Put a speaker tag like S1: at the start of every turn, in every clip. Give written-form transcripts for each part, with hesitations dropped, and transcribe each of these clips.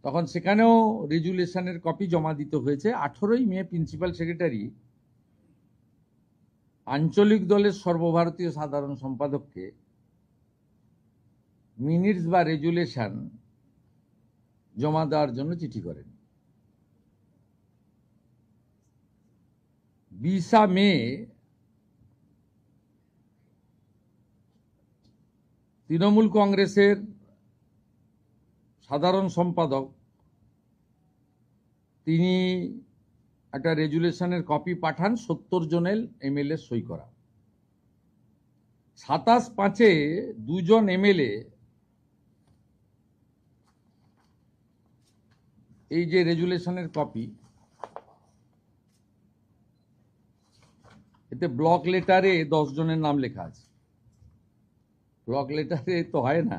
S1: তখন সেখানেও রেজুলেশনের কপি জমা দিতে হয়েছে। 18ই মে প্রিন্সিপাল সেক্রেটারি আঞ্চলিক দলের সর্বভারতীয় সাধারণ সম্পাদককে মিনিটস বা রেজুলেশন জমা দেওয়ার জন্য চিঠি করেন। 20 মে তৃণমূল কংগ্রেসের সাধারণ সম্পাদক তিনি একটা রেজুলেশনের কপি পাঠান 70 জনের এমএলএ সই করা। 27/5 2জন এমএলএ এই যে রেজুলেশনের কপি, এতে ব্লক লেটারে 10 জনের নাম লেখা আছে। ব্লক লেটারে তো হয় না।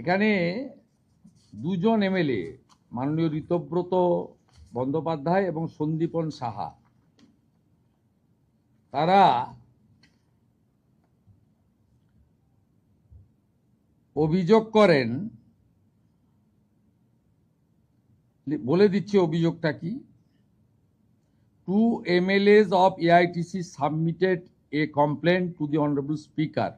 S1: এখানে 2জন এমএলএ মাননীয় ঋতব্রত বন্দ্যোপাধ্যায় এবং সন্দীপন সাহা, তারা অভিযোগ করেন, বলে দিচ্ছি অভিযোগটা কি। 2 MLAs of AITC submitted a complaint to the Honorable Speaker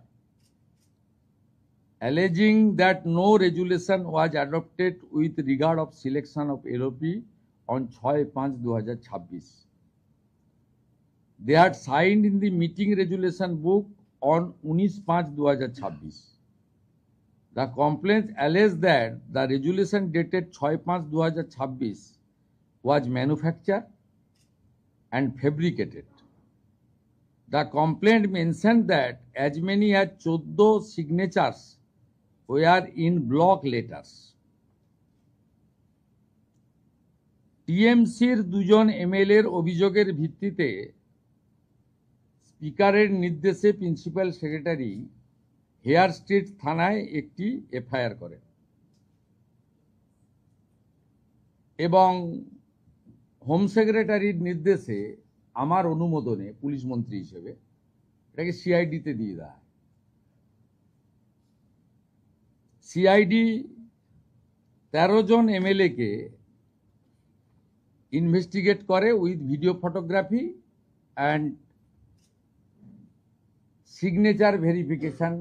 S1: alleging that no resolution was adopted with regard of selection of LOP on 6/5/2026. They had signed in the meeting resolution book on 19/5/2026. The complaint alleged that the resolution dated 6/5/2026 was manufactured and fabricated. The complaint mentioned that as many as 14 signatures were in block letters. টিএমসির 2জন এমএলএর অভিযোগের ভিত্তিতে স্পিকারের নির্দেশে principal secretary hair street থানায় একটি FIR করেন এবং home সেক্রেটারির নির্দেশে আমার অনুমোদনে পুলিশ মন্ত্রী হিসেবে এটাকে সিআইডিতে দিয়ে দেয়। সিআইডি 13 জন এমএলএকে ইনভেস্টিগেট করে with video photography and signature verification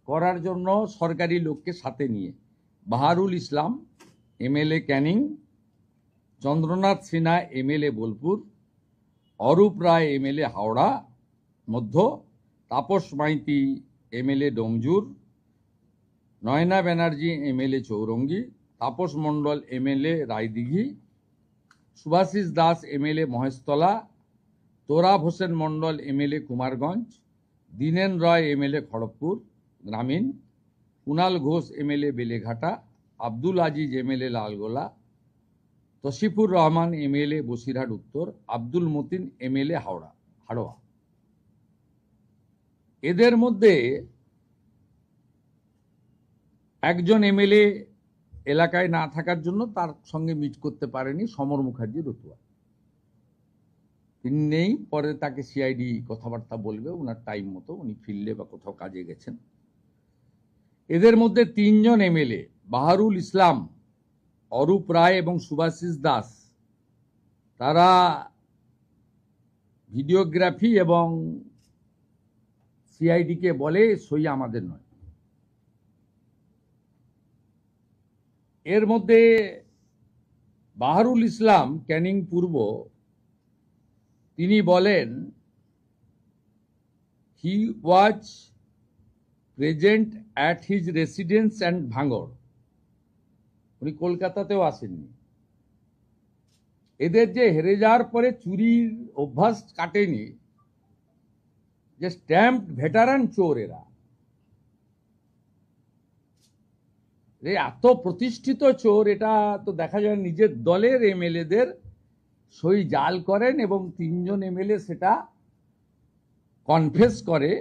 S1: করার জন্য সরকারি লোককে সাথে নিয়ে বাহারুল ইসলাম এমএলএ ক্যানিং, চন্দ্রনাথ সিনহা এমএলএ বোলপুর, অরূপ রায় এমএলএ হাওড়া মধ্য, Tapas Maiti MLA Domjur, Nayana Banerjee MLA Chowringhee, Tapas Mondal MLA Raidighi, Subhashis Das MLA Maheshtala, Torab Hossain মণ্ডল এমএলএ কুমারগঞ্জ, দীনেন রয় এমএলএ খড়গপুর গ্রামীণ, Kunal Ghosh MLA Beleghata, Abdul Aziz MLA Lalgola, তসিফুর Rahman MLA Basirhat উত্তর, আব্দুল মতিন এমএলএ হাড়োয়া। এদের মধ্যে একজন এমএলএ এলাকায় না থাকার জন্য তার সঙ্গে মিট করতে পারেনি, সমর মুখার্জি রতুয়া। তিনি নেই, পরে তাকে সিআইডি কথাবার্তা বলবে ওনার টাইম মতো, উনি ফিল্ডে বা কোথাও কাজে গেছেন। এদের মধ্যে 3 জন এমএলএ বাহারুল ইসলাম, অরূপ রায় এবং সুভাষিস দাস, তারা ভিডিওগ্রাফি এবং সিআইডিকে বলে সই আমাদের নয়। এর মধ্যে বাহারুল ইসলাম ক্যানিং পূর্ব, তিনি বলেন he was present at his residence and ভাঙড়। উনি কলকাতাতেও আসেননি। এদের যে হেরে যাওয়ার পরে চুরির অভ্যাস কাটেনি, যে স্ট্যাম্পড ভেটারান চোর এরা, এত প্রতিষ্ঠিত চোর, এটা তো দেখা যায় নিজের দলের এমএলএদের সই জাল করেন এবং 3 জন এমএলএ সেটা কনফেস করে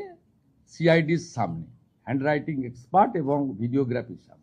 S1: সিআইডির সামনে, হ্যান্ডরাইটিং এক্সপার্ট এবং ভিডিওগ্রাফির সামনে।